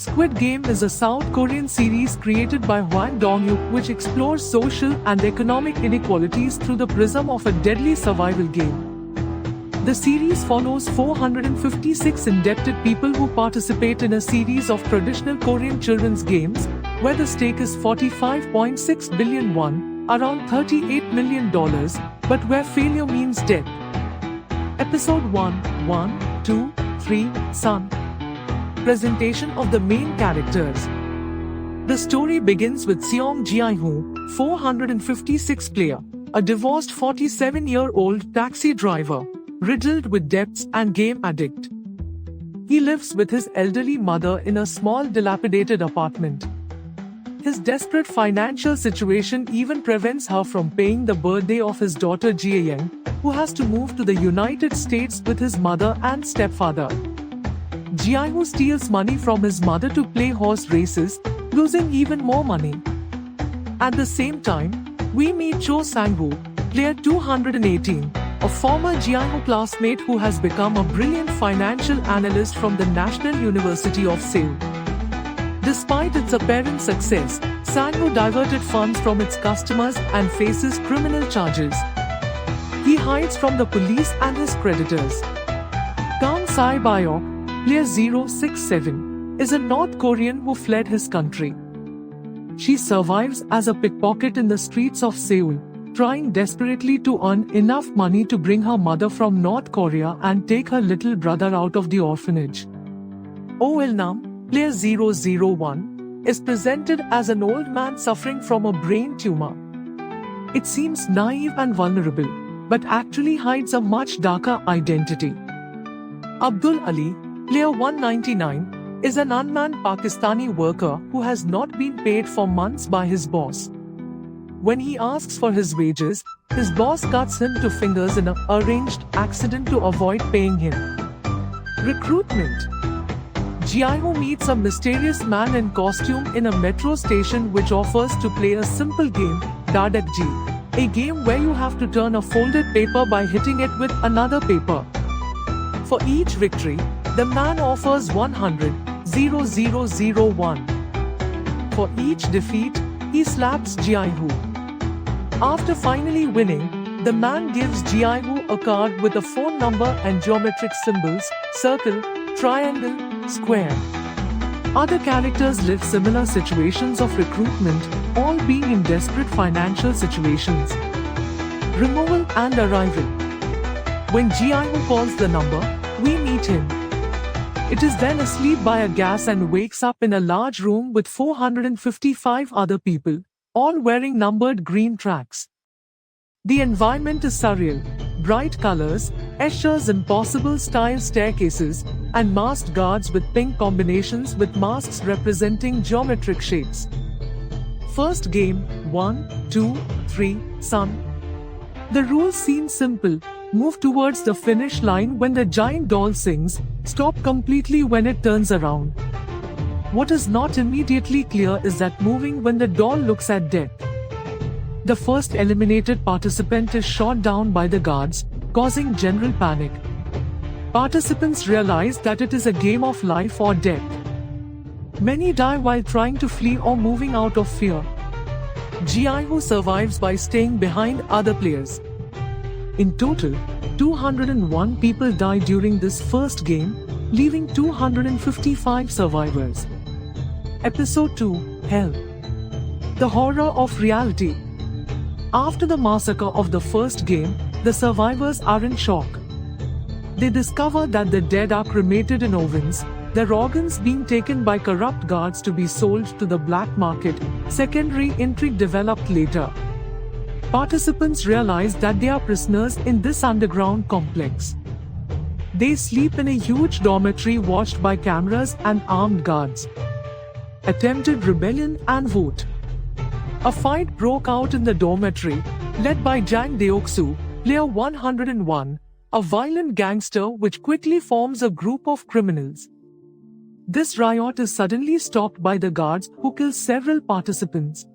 Squid Game is a South Korean series created by Hwang Dong-hyuk which explores social and economic inequalities through the prism of a deadly survival game. The series follows 456 indebted people who participate in a series of traditional Korean children's games, where the stake is 45.6 billion won, around $38 million, but where failure means death. Episode 1, 2, 3, Sun. Presentation of the main characters. The story begins with Gi-hun, 456 player, a divorced 47-year-old taxi driver, riddled with debts and game addict. He lives with his elderly mother in a small dilapidated apartment. His desperate financial situation even prevents her from paying the birthday of his daughter Gi-hun, who has to move to the United States with his mother and stepfather. Gi-hun steals money from his mother to play horse races, losing even more money. At the same time, we meet Cho Sang-woo, player 218, a former Gi-hun classmate who has become a brilliant financial analyst from the National University of Seoul. Despite its apparent success, Sang-woo diverted funds from its customers and faces criminal charges. He hides from the police and his creditors. Sae-byeok, player 067, is a North Korean who fled his country. She survives as a pickpocket in the streets of Seoul, trying desperately to earn enough money to bring her mother from North Korea and take her little brother out of the orphanage. Nam, player 001, is presented as an old man suffering from a brain tumor. It seems naive and vulnerable, but actually hides a much darker identity. Abdul Ali, player 199, is an unmanned Pakistani worker who has not been paid for months by his boss. When he asks for his wages, his boss cuts him to fingers in an arranged accident to avoid paying him. Recruitment. Gi-hun meets a mysterious man in costume in a metro station which offers to play a simple game, Dadakji, a game where you have to turn a folded paper by hitting it with another paper. For each victory, the man offers 100,001. For each defeat, he slaps Gi-hun. After finally winning, the man gives Gi-hun a card with a phone number and geometric symbols, circle, triangle, square. Other characters live similar situations of recruitment, all being in desperate financial situations. Removal and arrival. When Gi-hun calls the number, we meet him. It is then asleep by a gas and wakes up in a large room with 455 other people, all wearing numbered green tracks. The environment is surreal. Bright colors, Escher's impossible style staircases, and masked guards with pink combinations with masks representing geometric shapes. First game, 1, 2, 3, Sun. The rules seem simple. Move towards the finish line when the giant doll sings, stop completely when it turns around. What is not immediately clear is that moving when the doll looks at death. The first eliminated participant is shot down by the guards, causing general panic. Participants realize that it is a game of life or death. Many die while trying to flee or moving out of fear. Gi-hun survives by staying behind other players. In total, 201 people died during this first game, leaving 255 survivors. Episode 2, Hell. The horror of reality. After the massacre of the first game, the survivors are in shock. They discover that the dead are cremated in ovens, their organs being taken by corrupt guards to be sold to the black market. Secondary intrigue developed later. Participants realize that they are prisoners in this underground complex. They sleep in a huge dormitory watched by cameras and armed guards. Attempted rebellion and vote. A fight broke out in the dormitory, led by Jang Deok-soo, player 101, a violent gangster which quickly forms a group of criminals. This riot is suddenly stopped by the guards who kill several participants.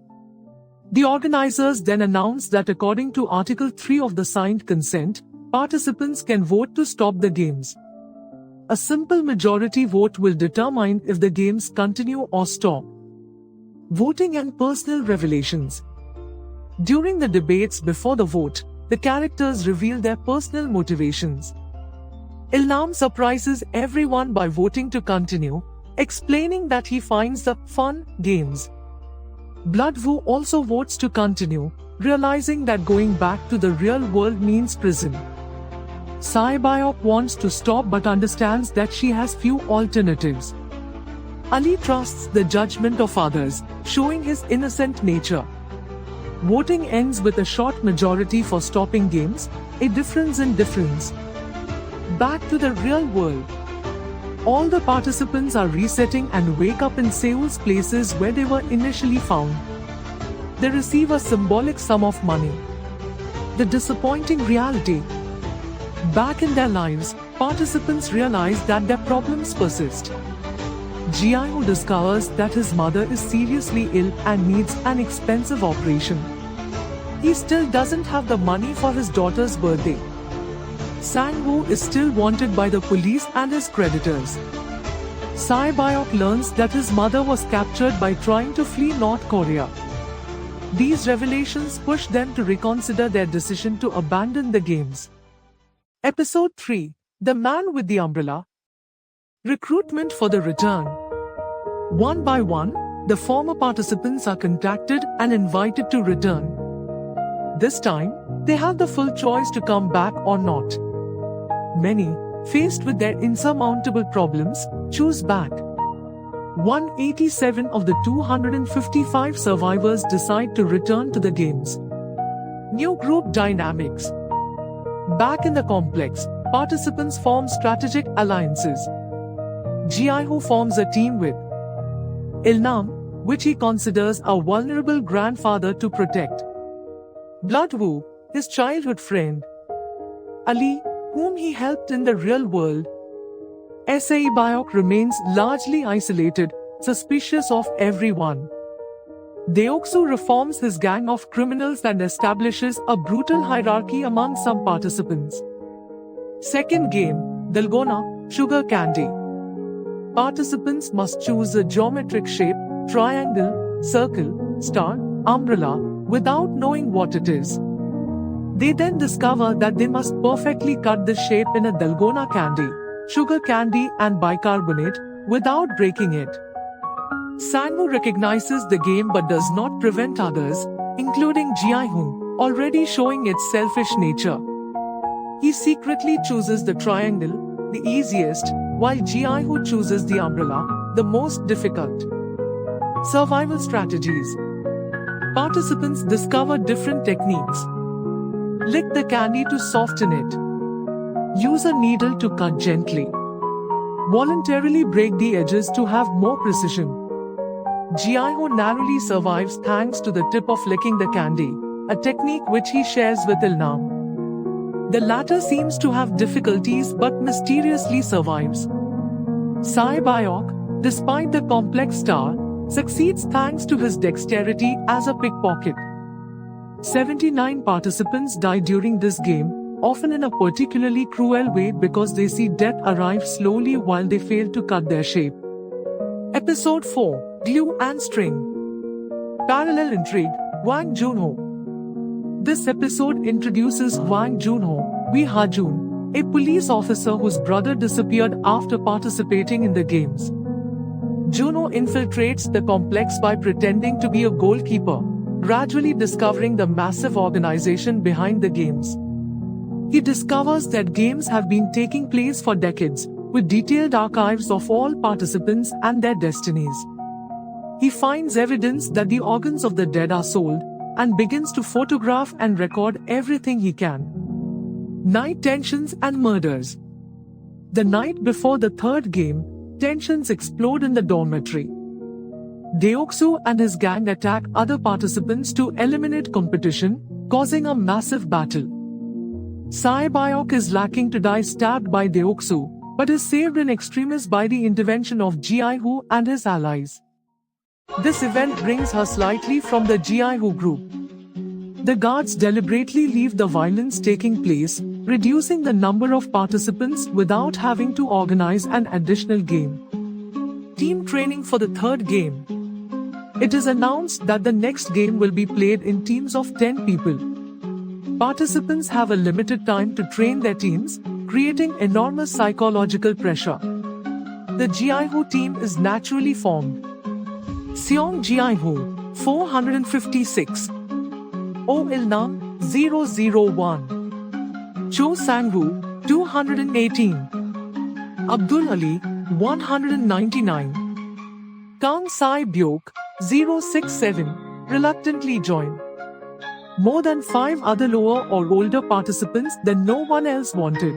The organizers then announce that according to Article 3 of the signed consent, participants can vote to stop the games. A simple majority vote will determine if the games continue or stop. Voting and personal revelations. During the debates before the vote, the characters reveal their personal motivations. Ilnam surprises everyone by voting to continue, explaining that he finds the fun games. Bloodwoo also votes to continue, realizing that going back to the real world means prison. Sae-byeok wants to stop but understands that she has few alternatives. Ali trusts the judgment of others, showing his innocent nature. Voting ends with a short majority for stopping games, a difference in difference. Back to the real world. All the participants are resetting and wake up in Seoul's places where they were initially found. They receive a symbolic sum of money. The disappointing reality. Back in their lives, participants realize that their problems persist. Gi-hun discovers that his mother is seriously ill and needs an expensive operation. He still doesn't have the money for his daughter's birthday. Sang-woo is still wanted by the police and his creditors. Sae-byeok learns that his mother was captured by trying to flee North Korea. These revelations push them to reconsider their decision to abandon the games. Episode 3. The Man with the Umbrella. Recruitment for the return. One by one, the former participants are contacted and invited to return. This time, they have the full choice to come back or not. Many, faced with their insurmountable problems, choose back. 187 of the 255 survivors decide to return to the games. New group dynamics. Back in the complex, participants form strategic alliances. Gi-hun forms a team with Ilnam, which he considers a vulnerable grandfather to protect. Bloodwoo, his childhood friend. Ali, whom he helped in the real world. Sae-byeok remains largely isolated, suspicious of everyone. Deoksu reforms his gang of criminals and establishes a brutal hierarchy among some participants. Second game, Dalgona, Sugar Candy. Participants must choose a geometric shape, triangle, circle, star, umbrella, without knowing what it is. They then discover that they must perfectly cut the shape in a Dalgona candy, sugar candy and bicarbonate, without breaking it. Sang-woo recognizes the game but does not prevent others, including Gi-hun, already showing its selfish nature. He secretly chooses the triangle, the easiest, while Gi-hun chooses the umbrella, the most difficult. Survival strategies. Participants discover different techniques. Lick the candy to soften it. Use a needle to cut gently. Voluntarily break the edges to have more precision. Gi-hun narrowly survives thanks to the tip of licking the candy, a technique which he shares with Ilnam. The latter seems to have difficulties but mysteriously survives. Sae-byeok, despite the complex star, succeeds thanks to his dexterity as a pickpocket. 79 participants die during this game, often in a particularly cruel way because they see death arrive slowly while they fail to cut their shape. Episode 4. Glue and String. Parallel Intrigue, Hwang Jun-ho. This episode introduces Hwang Jun-ho, Gi-hun, a police officer whose brother disappeared after participating in the games. Jun-ho infiltrates the complex by pretending to be a goalkeeper, gradually discovering the massive organization behind the games. He discovers that games have been taking place for decades, with detailed archives of all participants and their destinies. He finds evidence that the organs of the dead are sold, and begins to photograph and record everything he can. Night tensions and murders. The night before the third game, tensions explode in the dormitory. Deoksu and his gang attack other participants to eliminate competition, causing a massive battle. Sae-byeok is lacking to die stabbed by Deoksu, but is saved in extremis by the intervention of Gi-hun and his allies. This event brings her slightly from the Gi-hun group. The guards deliberately leave the violence taking place, reducing the number of participants without having to organize an additional game. Team training for the third game. It is announced that the next game will be played in teams of 10 people. Participants have a limited time to train their teams, creating enormous psychological pressure. The Gi-hun team is naturally formed. Seong Gi-hun, 456. Oh Il-nam, 001. Cho Sang-woo, 218. Abdul Ali, 199. Kang Sae-byeok, 067, reluctantly joined. More than 5 other lower or older participants than no one else wanted.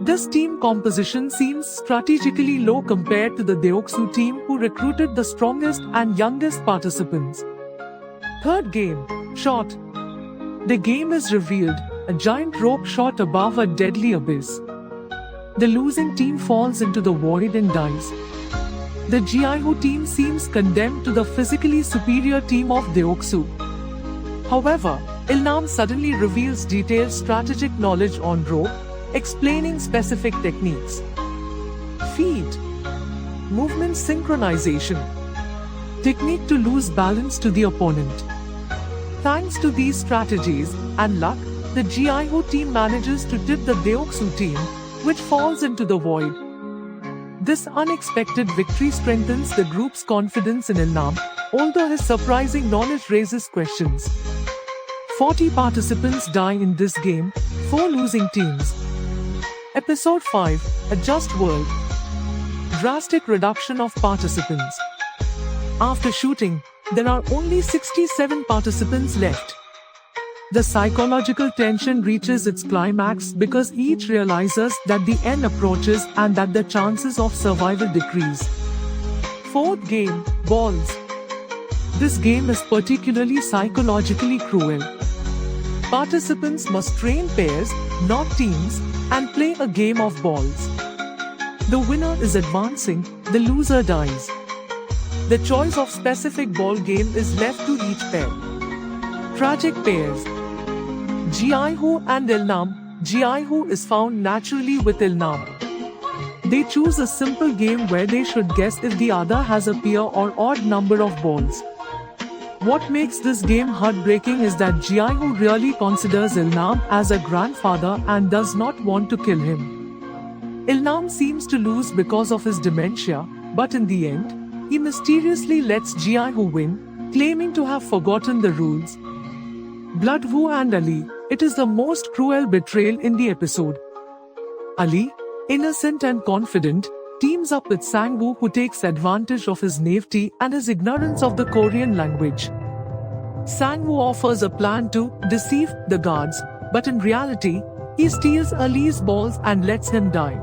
This team composition seems strategically low compared to the Deoksu team who recruited the strongest and youngest participants. Third game, shot. The game is revealed, a giant rope shot above a deadly abyss. The losing team falls into the void and dies. The Gi-hun team seems condemned to the physically superior team of Deoksu. However, Il-nam suddenly reveals detailed strategic knowledge on rope, explaining specific techniques. Feet. Movement synchronization. Technique to lose balance to the opponent. Thanks to these strategies and luck, the Gi-hun team manages to tip the Deoksu team, which falls into the void. This unexpected victory strengthens the group's confidence in Il-nam, although his surprising knowledge raises questions. 40 participants die in this game, 4 losing teams. Episode 5, A Just World. Drastic reduction of participants. After shooting, there are only 67 participants left. The psychological tension reaches its climax because each realizes that the end approaches and that the chances of survival decrease. Fourth game, balls. This game is particularly psychologically cruel. Participants must train pairs, not teams, and play a game of balls. The winner is advancing, the loser dies. The choice of specific ball game is left to each pair. Tragic pairs. Gi-hun and Il-nam. Gi-hun is found naturally with Il-nam. They choose a simple game where they should guess if the other has a pair or odd number of balls. What makes this game heartbreaking is that Gi-hun really considers Il-nam as a grandfather and does not want to kill him. Il-nam seems to lose because of his dementia, but in the end, he mysteriously lets Gi-hun win, claiming to have forgotten the rules. Bloodwoo and Ali. It is the most cruel betrayal in the episode. Ali, innocent and confident, teams up with Sang-woo, who takes advantage of his naivety and his ignorance of the Korean language. Sang-woo offers a plan to deceive the guards, but in reality, he steals Ali's balls and lets him die.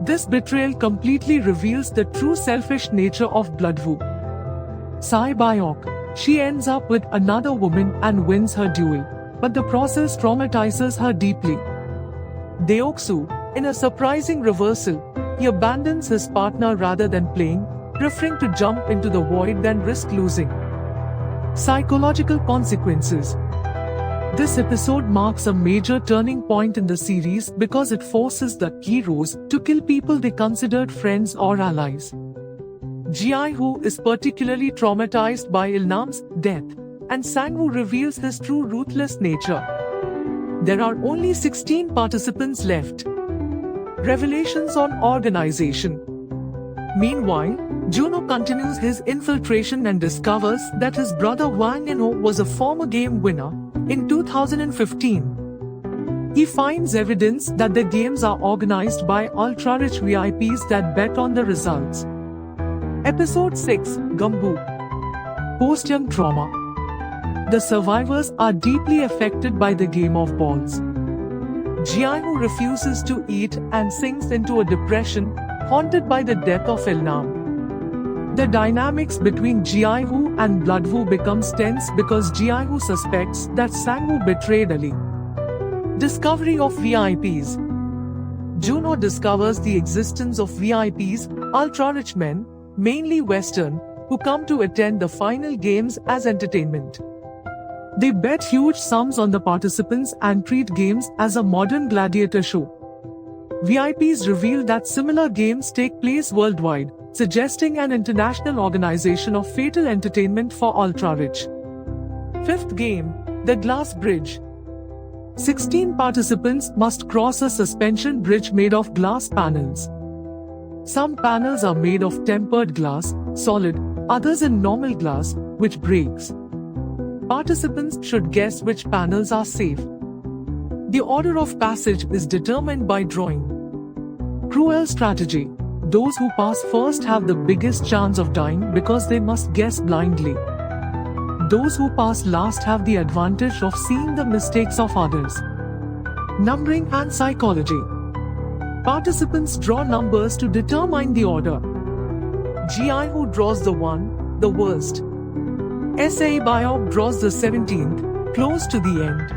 This betrayal completely reveals the true selfish nature of Bloodwoo. Sae-byeok. She ends up with another woman and wins her duel, but the process traumatizes her deeply. Deoksu, in a surprising reversal, he abandons his partner rather than playing, preferring to jump into the void than risk losing. Psychological consequences. This episode marks a major turning point in the series because it forces the heroes to kill people they considered friends or allies. Gi-hun is particularly traumatized by Il-nam's death, and Sang-woo reveals his true ruthless nature. There are only 16 participants left. Revelations on organization. Meanwhile, Jun-ho continues his infiltration and discovers that his brother Wang In-ho was a former game winner in 2015. He finds evidence that the games are organized by ultra-rich VIPs that bet on the results. Episode 6, Gumbo. Post-young trauma. The survivors are deeply affected by the game of balls. Gi-hun refuses to eat and sinks into a depression, haunted by the death of Il-nam. The dynamics between Gi-hun and Bloodwoo becomes tense because Gi-hun suspects that Sang-woo betrayed Ali. Discovery of VIPs. Jun-ho discovers the existence of VIPs, ultra-rich men, mainly Western, who come to attend the final games as entertainment. They bet huge sums on the participants and treat games as a modern gladiator show. VIPs reveal that similar games take place worldwide, suggesting an international organization of fatal entertainment for ultra-rich. Fifth game, the glass bridge. 16 participants must cross a suspension bridge made of glass panels. Some panels are made of tempered glass, solid, others in normal glass, which breaks. Participants should guess which panels are safe. The order of passage is determined by drawing. Cruel strategy. Those who pass first have the biggest chance of dying because they must guess blindly. Those who pass last have the advantage of seeing the mistakes of others. Numbering and psychology. Participants draw numbers to determine the order. Gi-hun draws the 1, the worst. Sae-byeok draws the 17th, close to the end.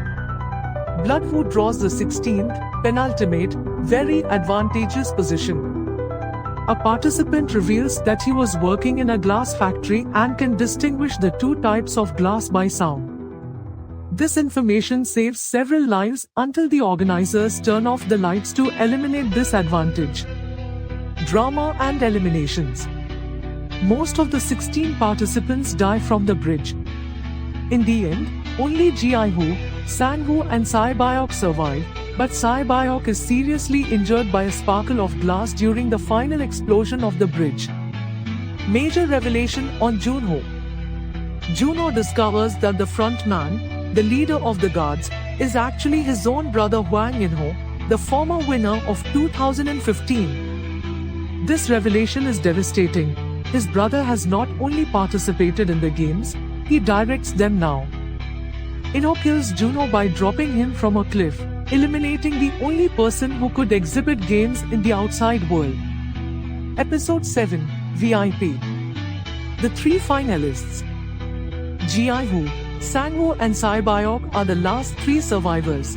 Blood-Woo draws the 16th, penultimate, very advantageous position. A participant reveals that he was working in a glass factory and can distinguish the two types of glass by sound. This information saves several lives until the organizers turn off the lights to eliminate this advantage. Drama and eliminations. Most of the 16 participants die from the bridge. In the end, only Gi-hun, Sang-woo and Sae-byeok survive, but Sae-byeok is seriously injured by a sparkle of glass during the final explosion of the bridge. Major revelation on Jun-ho. Jun-ho discovers that the front man, the leader of the guards, is actually his own brother Hwang In-ho, the former winner of 2015. This revelation is devastating. His brother has not only participated in the games, he directs them now. In-ho kills Jun-ho by dropping him from a cliff, eliminating the only person who could exhibit games in the outside world. Episode 7, VIP. The three finalists. Gi-hun, Sang-woo and Sae-byeok are the last three survivors.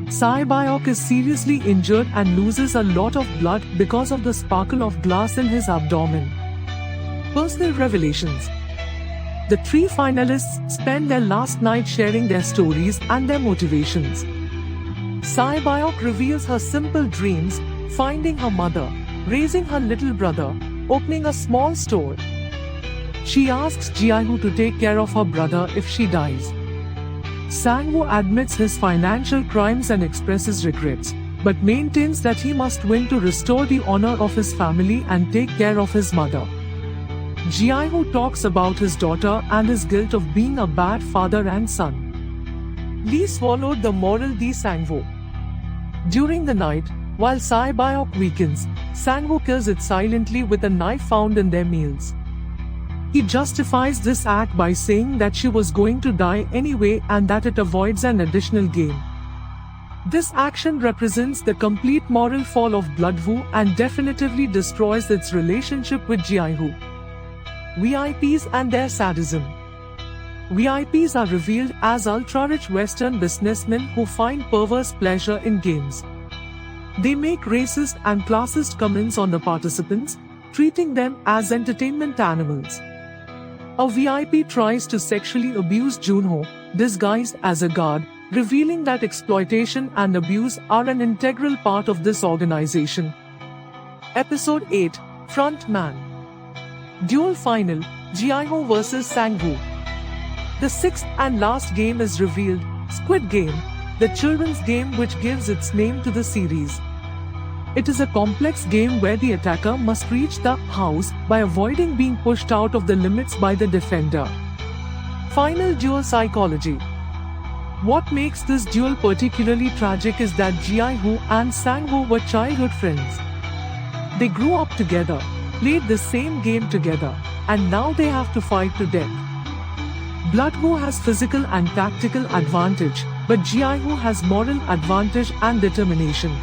Sae-byeok is seriously injured and loses a lot of blood because of the sparkle of glass in his abdomen. Personal revelations. The three finalists spend their last night sharing their stories and their motivations. Sae-byeok reveals her simple dreams, finding her mother, raising her little brother, opening a small store. She asks Gi-hun to take care of her brother if she dies. Sang-woo admits his financial crimes and expresses regrets, but maintains that he must win to restore the honor of his family and take care of his mother. Gi-hun talks about his daughter and his guilt of being a bad father and son. Lee swallowed the moral de Sang-woo. During the night, while Sae-byeok weakens, Sang-woo kills it silently with a knife found in their meals. He justifies this act by saying that she was going to die anyway and that it avoids an additional gain. This action represents the complete moral fall of Blood-Woo and definitively destroys its relationship with Gi-hun. VIPs and their sadism. VIPs are revealed as ultra-rich Western businessmen who find perverse pleasure in games. They make racist and classist comments on the participants, treating them as entertainment animals. A VIP tries to sexually abuse Jun-ho, disguised as a guard, revealing that exploitation and abuse are an integral part of this organization. Episode 8, Front Man. Duel Final, Gi-hun vs Sang-woo. The sixth and last game is revealed, Squid Game, the children's game which gives its name to the series. It is a complex game where the attacker must reach the house by avoiding being pushed out of the limits by the defender. Final duel psychology. What makes this duel particularly tragic is that Gi-hun and Sang-woo were childhood friends. They grew up together, played the same game together, and now they have to fight to death. Blood-Woo has physical and tactical advantage, but Gi-hun has moral advantage and determination.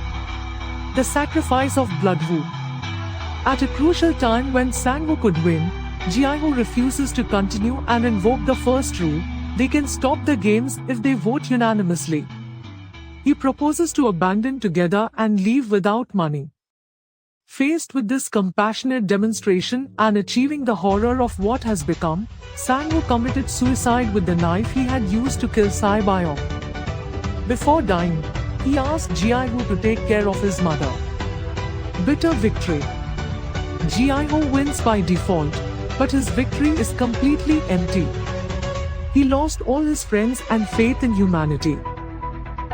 The sacrifice of Blood-Woo. At a crucial time when Sang-woo could win, Gi-hun refuses to continue and invoke the first rule: they can stop the games if they vote unanimously. He proposes to abandon together and leave without money. Faced with this compassionate demonstration and achieving the horror of what has become, Sang-woo committed suicide with the knife he had used to kill Sae-byeok. Before dying, he asked Gi-hun to take care of his mother. Bitter victory. Gi-hun wins by default, but his victory is completely empty. He lost all his friends and faith in humanity.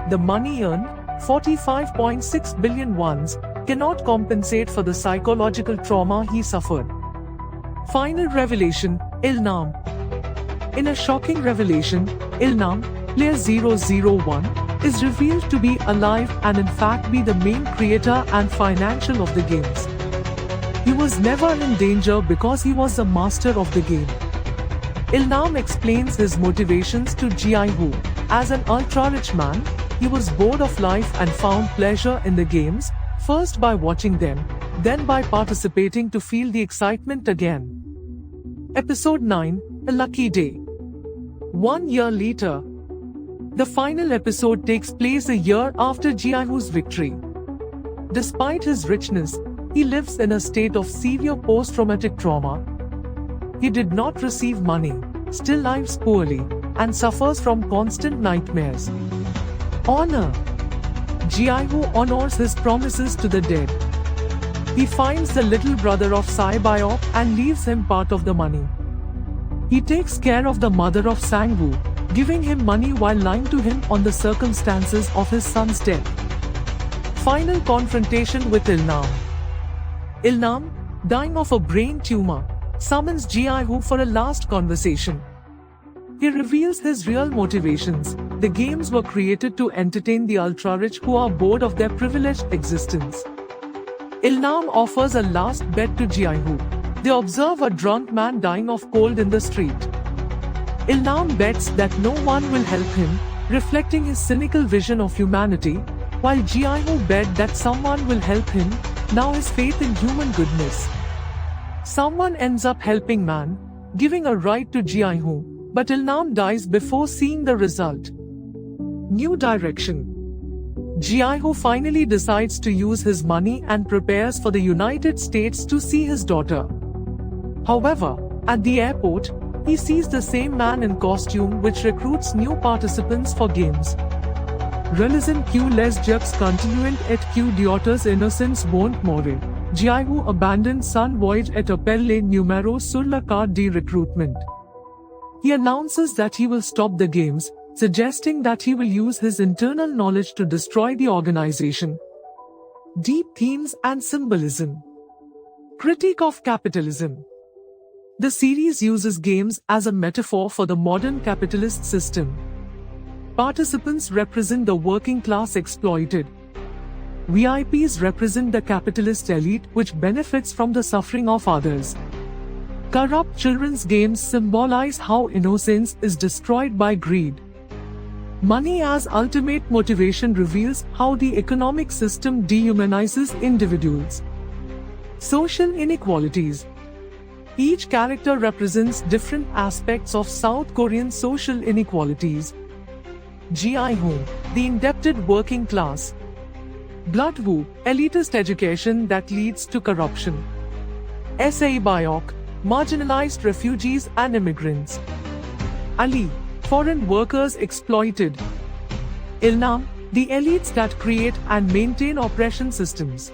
The money earned, 45.6 billion wons, cannot compensate for the psychological trauma he suffered. Final revelation, Il-nam. In a shocking revelation, Il-nam, player 001, is revealed to be alive and in fact be the main creator and financial of the games. He was never in danger because he was the master of the game. Il-nam explains his motivations to Gi-hun. As an ultra-rich man, he was bored of life and found pleasure in the games, first by watching them, then by participating to feel the excitement again. Episode 9, A Lucky Day. 1 year later. The final episode takes place a year after Gi-hun's victory. Despite his richness, he lives in a state of severe post-traumatic trauma. He did not receive money, still lives poorly, and suffers from constant nightmares. Honor. Gi-hun honors his promises to the dead. He finds the little brother of Sae-byeok and leaves him part of the money. He takes care of the mother of Sang-woo, giving him money while lying to him on the circumstances of his son's death. Final confrontation with Il-nam. Il-nam, dying of a brain tumor, summons Gi-hun for a last conversation. He reveals his real motivations. The games were created to entertain the ultra-rich who are bored of their privileged existence. Il-nam offers a last bet to Gi-hun. They observe a drunk man dying of cold in the street. Il-nam bets that no one will help him, reflecting his cynical vision of humanity, while Gi-hun bet that someone will help him, now his faith in human goodness. Someone ends up helping man, giving a ride to Gi-hun, but Il-nam dies before seeing the result. New direction. Gi-hun finally decides to use his money and prepares for the United States to see his daughter. However, at the airport, he sees the same man in costume which recruits new participants for games. Relisant que les jeux continuent et que d'autres innocents vont mourir. Gi-hun abandons son voyage et appelle les numéros sur la carte de recruitment. He announces that he will stop the games, suggesting that he will use his internal knowledge to destroy the organization. Deep themes and symbolism. Critique of capitalism. The series uses games as a metaphor for the modern capitalist system. Participants represent the working class exploited. VIPs represent the capitalist elite which benefits from the suffering of others. Corrupt children's games symbolize how innocence is destroyed by greed. Money as ultimate motivation reveals how the economic system dehumanizes individuals. Social inequalities. Each character represents different aspects of South Korean social inequalities. Gi-hun, the indebted working class. Blood-woo, elitist education that leads to corruption. Sae-byeok, marginalized refugees and immigrants. Ali, foreign workers exploited. Il-nam, the elites that create and maintain oppression systems.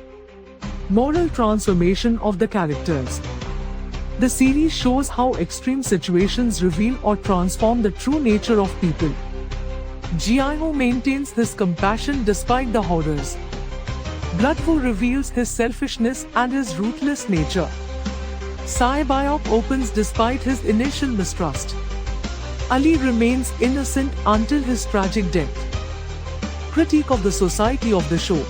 Moral transformation of the characters. The series shows how extreme situations reveal or transform the true nature of people. Gi-hun maintains his compassion despite the horrors. Blood-woo reveals his selfishness and his ruthless nature. Sae-byeok opens despite his initial mistrust. Ali remains innocent until his tragic death. Critique of the society of the show.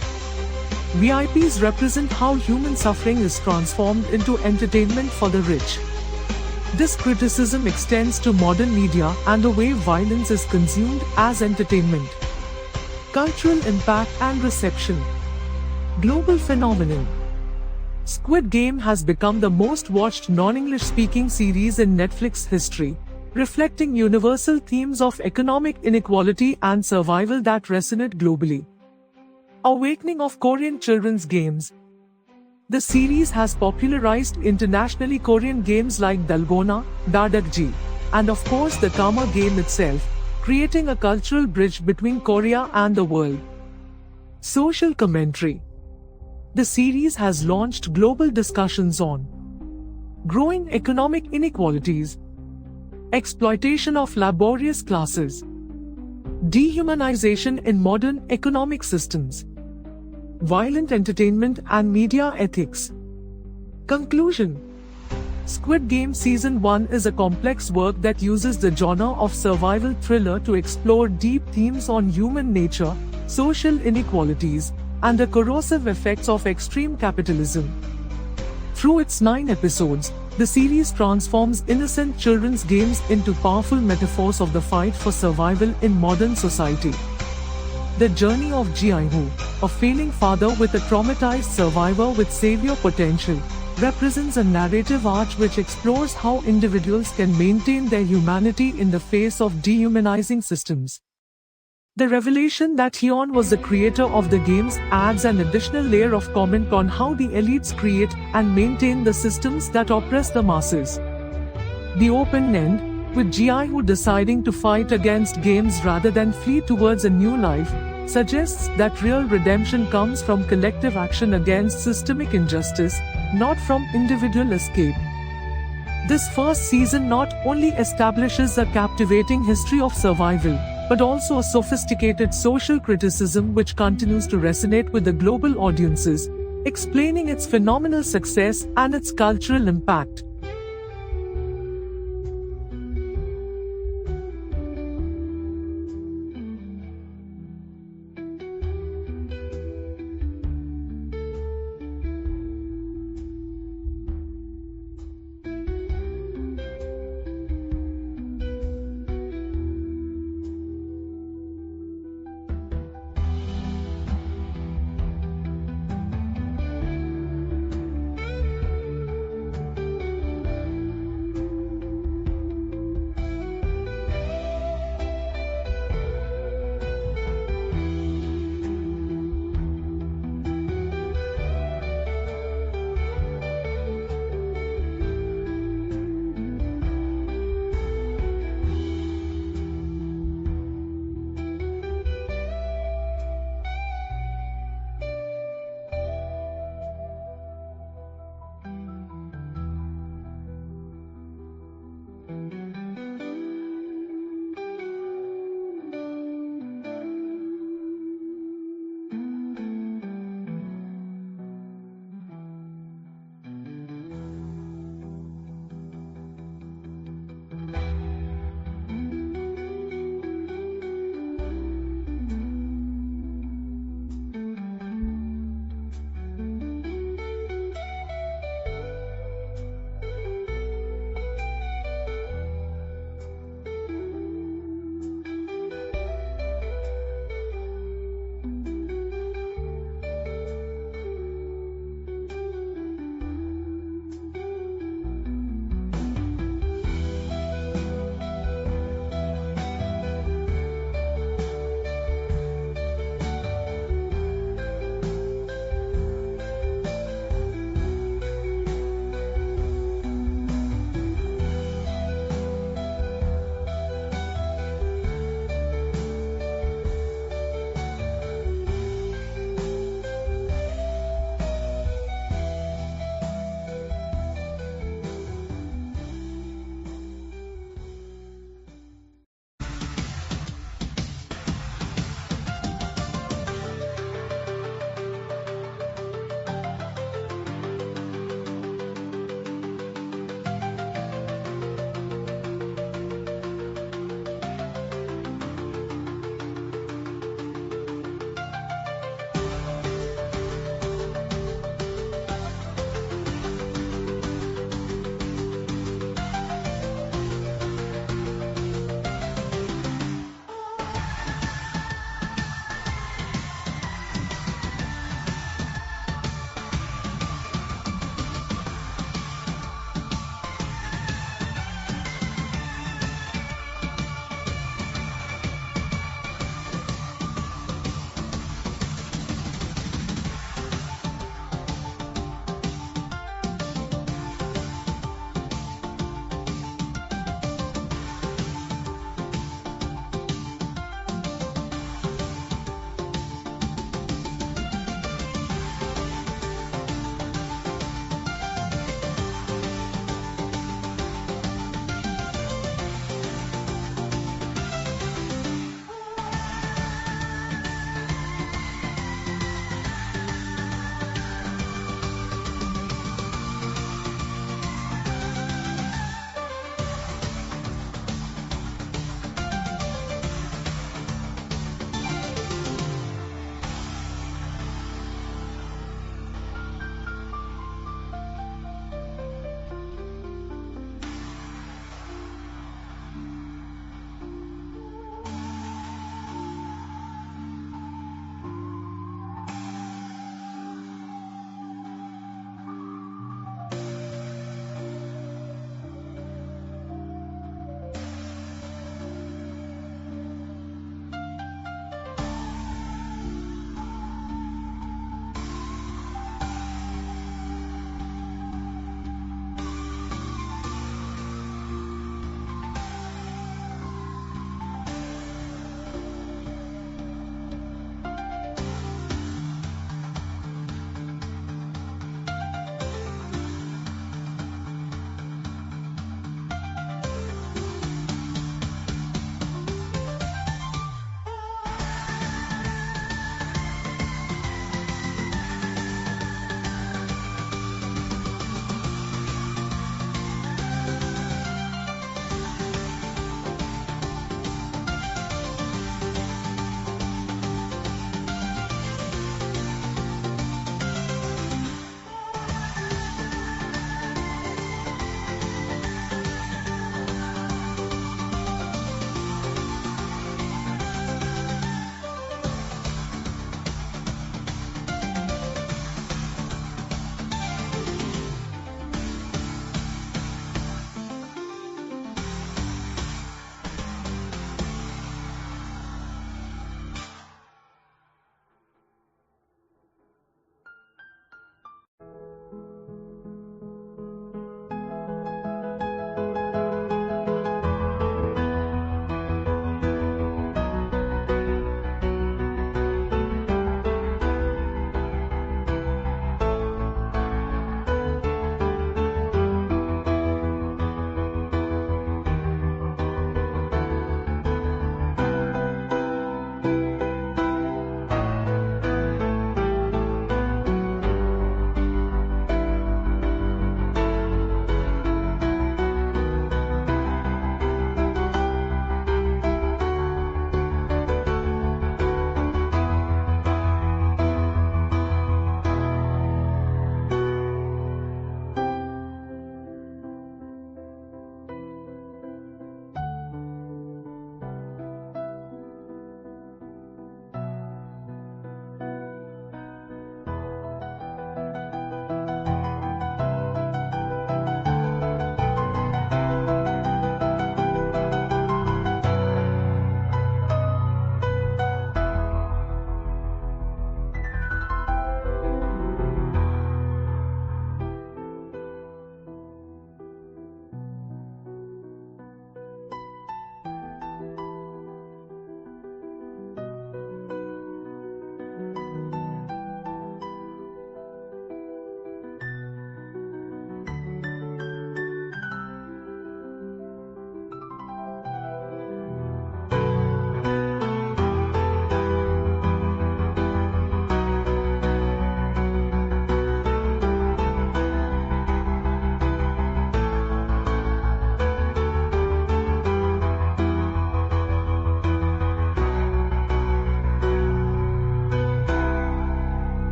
VIPs represent how human suffering is transformed into entertainment for the rich. This criticism extends to modern media and the way violence is consumed as entertainment. Cultural impact and reception. Global phenomenon. Squid Game has become the most watched non-English speaking series in Netflix history, reflecting universal themes of economic inequality and survival that resonate globally. Awakening of Korean children's games. The series has popularized internationally Korean games like Dalgona, Gi, and of course the Kama game itself, creating a cultural bridge between Korea and the world. Social commentary. The series has launched global discussions on growing economic inequalities, exploitation of laborious classes, dehumanization in modern economic systems, violent entertainment and media ethics. Conclusion. Squid Game Season 1 is a complex work that uses the genre of survival thriller to explore deep themes on human nature, social inequalities, and the corrosive effects of extreme capitalism. Through its 9 episodes, the series transforms innocent children's games into powerful metaphors of the fight for survival in modern society. The journey of Gi-hun, a failing father with a traumatized survivor with savior potential, represents a narrative arc which explores how individuals can maintain their humanity in the face of dehumanizing systems. The revelation that Gi-hun was the creator of the games adds an additional layer of comment on how the elites create and maintain the systems that oppress the masses. The open end, with Gi-hun deciding to fight against games rather than flee towards a new life, suggests that real redemption comes from collective action against systemic injustice, not from individual escape. This first season not only establishes a captivating history of survival, but also a sophisticated social criticism which continues to resonate with the global audiences, explaining its phenomenal success and its cultural impact.